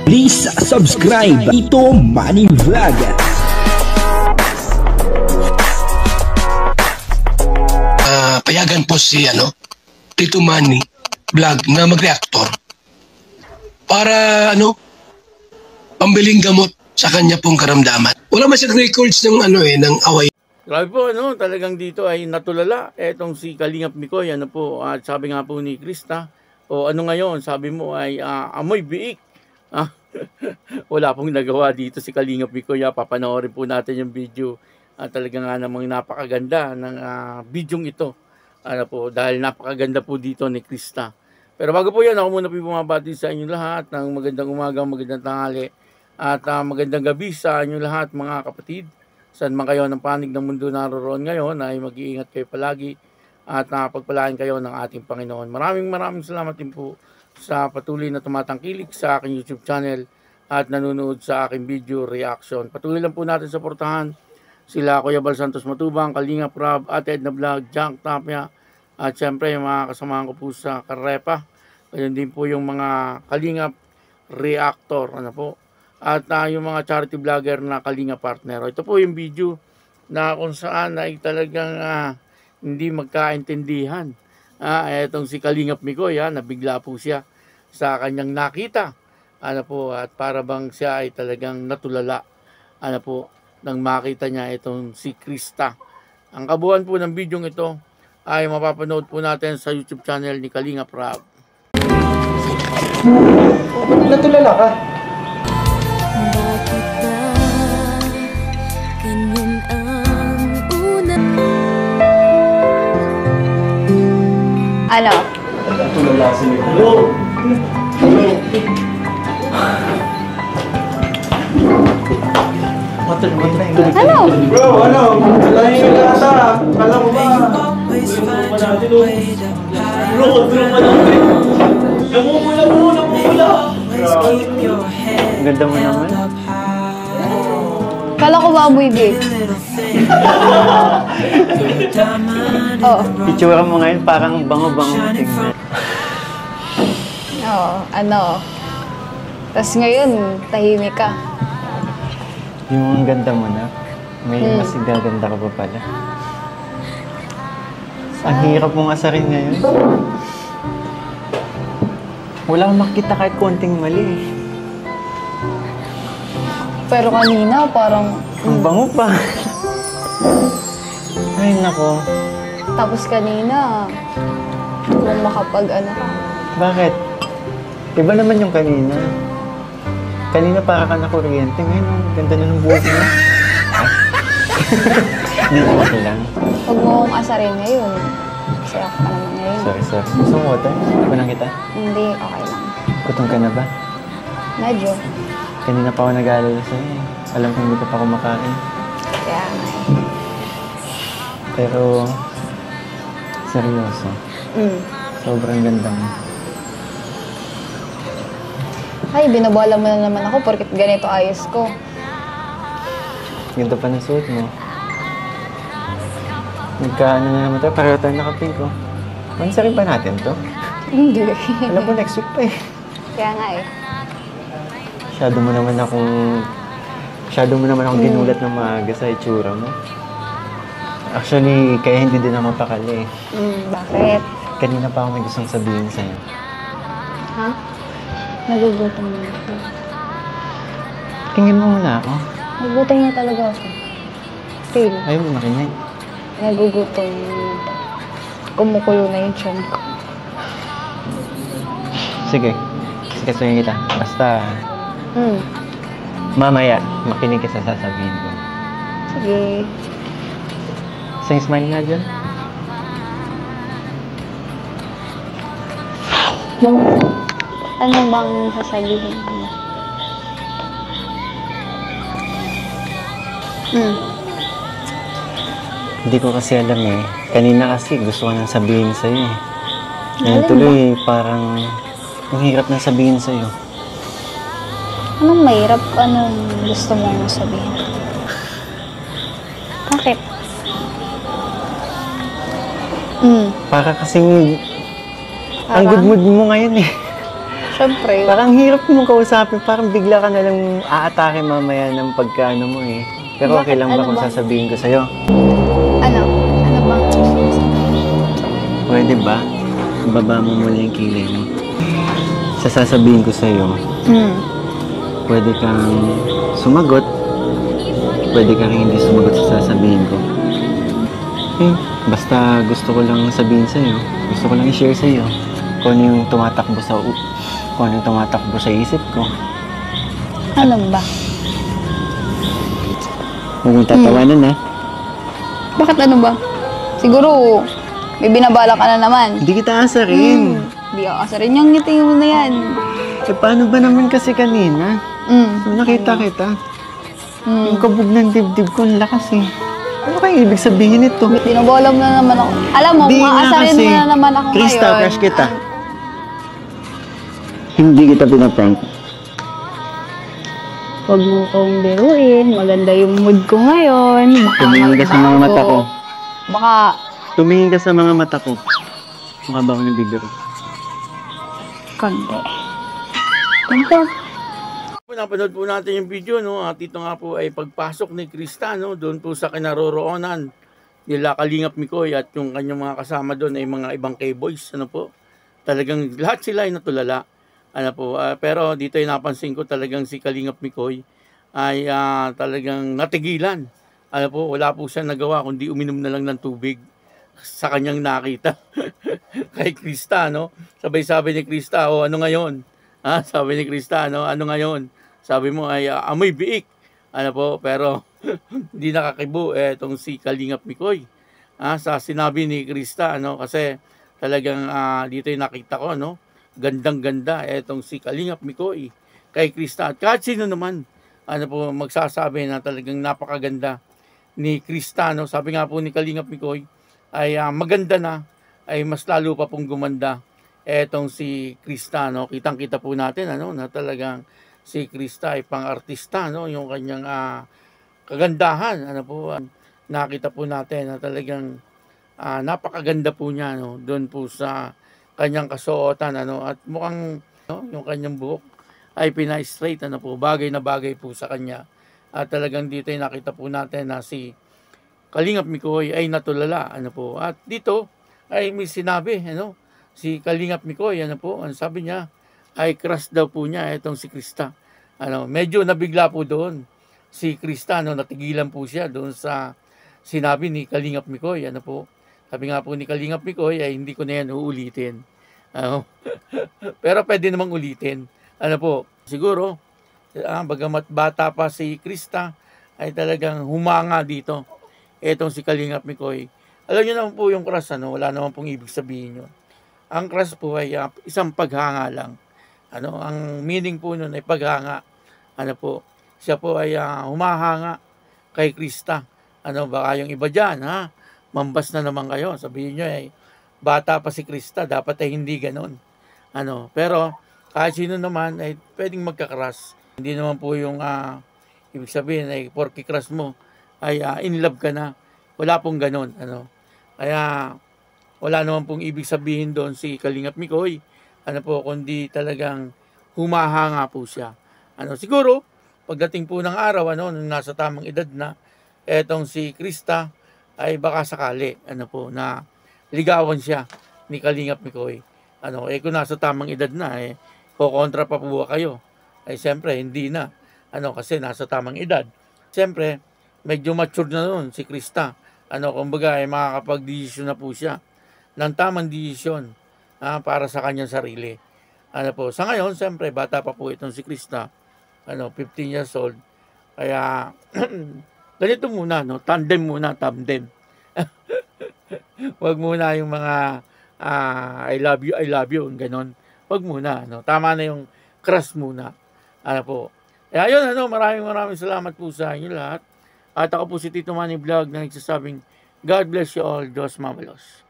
Please subscribe Tito Manny Vlog. Payagan po si Tito Manny Vlog na mag-reactor para pambiling gamot sa kanya pong karamdaman. Wala masyadong records ng ng away. Grabe po, talagang dito ay natulala. Etong si Kalingap Mikoy, at sabi nga po ni Krista, ngayon, sabi mo ay amoy biik. Wala pong nagawa dito si Kalingap Mikoy. Papanoorin po natin yung video. Talaga nga namang napakaganda ng bidyong ito. Dahil napakaganda po dito ni Krista. Pero bago po yan, ako muna po bumabati sa inyo lahat ng magandang umaga, magandang tanghali, at magandang gabi sa inyo lahat mga kapatid. Saan man kayo ng panig ng mundo naroon ngayon, ay mag-iingat kayo palagi at pagpalain kayo ng ating Panginoon. Maraming salamat din po sa patuloy na tumatangkilik sa aking YouTube channel at nanonood sa aking video reaction. Patuloy lang po natin suportahan sila Kuya Bal Santos Matubang, Kalingap Rob, Ate Edna Vlog, Jack Tapia, at syempre yung mga kasamahan ko po sa Karepa. Ganyan din po yung mga Kalingap Reactor, at yung mga charity vlogger na Kalingap Partner. Ito po yung video na kung saan ay talagang hindi magkaintindihan. Etong si Kalingap Mikoy, nabigla po siya sa kanyang nakita. At para bang siya ay talagang natulala. Nang makita niya itong si Krista. Ang kabuuan po ng video ito ay mapapanood po natin sa YouTube channel ni Kalingap Rob. Natulala ka? Bakit ba ganyan ang una? Ano? Natulala si Hello! Hello! Bro, Malahin ka ata. Kala mo ba? Tulong pa natin, Bro, tulong pa natin. Namumula. Ang ganda mo naman. Kala ko ba amoy vape? Oo. Itsura mo ngayon parang bango-bango tingnan. Oo, Tapos ngayon, tahimik ka. Yung ang ganda mo na, may mas gaganda ka pa pala. Ang hirap mong asarin ngayon. Wala akong makita kahit konting mali. Pero kanina, parang... Ang bango pa. Ay, nako. Tapos kanina, kung makapag ka. Bakit? Iba naman yung kanina. Kanina para ka na kuryente. Ngayon, ang ganda na ng buhok mo. Hindi ko lang. Huwag mo akong asarin ngayon. Masaya ka naman ngayon. Sorry. Gusto mo water? Iba lang kita? Hindi, okay lang. Gutom ka na ba? Medyo. Kanina pa ako nag-aalala sa'yo. Alam ko hindi ka pa kumakain. Kaya nga Pero, seryoso. Sobrang ganda mo. Ay, binabala mo na naman ako porket ganito ayos ko. Ganda pa ng suot mo. Nagkaano na naman tayo, pareho tayo nakapink ko. Mansarin pa natin to? Hindi. Alam ko, next week pa eh. Kaya nga Masyado mo naman akong ginulat ng maaga sa itsura mo. Actually, kaya hindi din ako mapakali eh. Bakit? Kanina pa ako may gustong sabihin sa'yo. Ha? Nagugutom na ako. Tingin mo muna ako. Nagugutom na talaga ako. Feel. Ayaw mo makinig. Nagugutom. Kumukulo na yung tiyan ko. Sige. Sikasuhin kita. Basta, mamaya, makinig ka sa sasabihin ko. Sige. Sing smile nga dyan. Ano bang sasabihin mo? Hindi ko kasi alam eh. Kanina kasi gusto ko nang sabihin sa'yo eh. Ngayon tuloy, parang ang hirap na sabihin sa'yo. Anong mahirap? Anong gusto mong sabihin? Bakit? Para kasing ang good mood mo ngayon eh. Syempre. Parang hirap mo kausapin, parang bigla ka na lang aatake mamaya ng pagkaano mo eh. Pero okay lang ba Ano kung ba? sasabihin ko sa'yo? Ano? Ano bang Pwede ba? Baba mo muna yung kilay mo. Sa sasabihin ko sa'yo, pwede kang sumagot, pwede kang hindi sumagot sa sasabihin ko. Basta gusto ko lang sabihin sa'yo, gusto ko lang i-share sa'yo kung ano yung tumatakbo sa isip ko. Ano ba? Huwag mong tatawanan ha. Bakit ano ba? Siguro, may binabala ka na naman. Hindi kita asarin. Hindi ako asarin yung ngiti mo na yan. Eh paano ba naman kasi kanina? Nung nakita kita, yung kabog ng dibdib ko, ang lakas eh. Ano kaya ibig sabihin ito? Binobola mo na naman ako. Alam mo, Di kung nga aasarin kasi. mo na naman ako Krista, ngayon. crush kita. Hindi kita pinaprank. Huwag mo kong biruin. Maganda yung mood ko ngayon. Tumingin ka sa mga mata ko. Baka, Tumingin ka sa mga mata ko. Mukha ba ako nabibiro? konti. Konti. Napanood po natin yung video, no? At ito nga po ay pagpasok ni Krista, no? Doon po sa kinaroroonan nila Kalingap Mikoy at yung kanyang mga kasama doon ay mga ibang K-boys, ano po? Talagang lahat sila ay natulala. Ano po? Pero dito ay napansin ko talagang si Kalingap Mikoy ay talagang natigilan. Ano po? Wala po siya nagawa kundi uminom na lang ng tubig sa kanyang nakita kay Krista, no? Sabay-sabi ni Krista, oh, ano ngayon? Sabi ni Krista, no? Ano ngayon? Sabi mo ay amoy biik. Ano po, pero hindi nakakibo itong si Kalingap Mikoy. Sa sinabi ni Krista, ano, kasi talagang dito yung nakita ko, no? Gandang-ganda itong si Kalingap Mikoy kay Krista. At kahit sino naman, ano po, magsasabi na talagang napakaganda ni Krista, no? Sabi nga po ni Kalingap Mikoy ay maganda na, ay mas lalo pa pong gumanda etong si Krista, no? Kitang-kita po natin, ano, na talagang si Krista ay pang-artista, no? Yung kanyang kagandahan, ano po, nakita po natin na talagang napakaganda po niya, no? Doon po sa kanyang kasuotan, ano? At mukhang, no, yung kanyang buhok ay pina-straight, ano po, bagay na bagay po sa kanya. At talagang dito ay nakita po natin na si Kalingap Mikoy ay natulala, ano po. At dito ay may sinabi, ano, si Kalingap Mikoy, ano po, ang sabi niya, ay crush daw po niya itong si Krista. Ano, medyo nabigla po doon si Krista, no, natigilan po siya doon sa sinabi ni Kalingap Mikoy, ano po. Sabi nga po ni Kalingap Mikoy ay hindi ko na yan uulitin. Ano? Pero pwede namang ulitin. Ano po, siguro, bagamat bata pa si Krista, ay talagang humanga dito etong si Kalingap Mikoy. Alam niyo naman po yung crush, ano, wala naman pong ibig sabihin yun. Ang crush po ay isang paghanga lang. Ano, ang meaning po nun ay paghanga. Ano po, siya po ay humahanga kay Krista. Ano, baka yung iba dyan, mambas na naman kayo. Sabihin nyo ay bata pa si Krista, dapat ay hindi ganon. Ano, pero kahit sino naman ay pwedeng magka-crush. Hindi naman po yung ibig sabihin ay porky crush mo ay in love ka na. Wala pong ganon. Ano, kaya wala naman pong ibig sabihin doon si Kalingap Mikoy. Ano po, kundi talagang humahanga po siya. Ano, siguro, pagdating po ng araw, ano, nung nasa tamang edad na, etong si Krista, ay baka sakali, ano po, na ligawan siya ni Kalingap Mikoy. Ano, kung nasa tamang edad na, kukontra pa po kayo. Siyempre, hindi na. Ano, kasi nasa tamang edad. Siyempre, medyo mature na noon si Krista. Ano, kumbaga, makakapag-desisyon na po siya ng tamang desisyon para sa kanyang sarili. Ano po, sa ngayon, siyempre, bata pa po itong si Krista. Ano, 15 years old. Kaya, ganito muna, no? Tandem muna, tandem. Wag muna yung mga I love you, ganon. Wag muna, no? Tama na yung crush muna. Ano po. Ayun, ano, maraming salamat po sa inyo lahat. At ako po si Tito Manny Vlog na nagsasabing, God bless you all, Diyos Mamalos.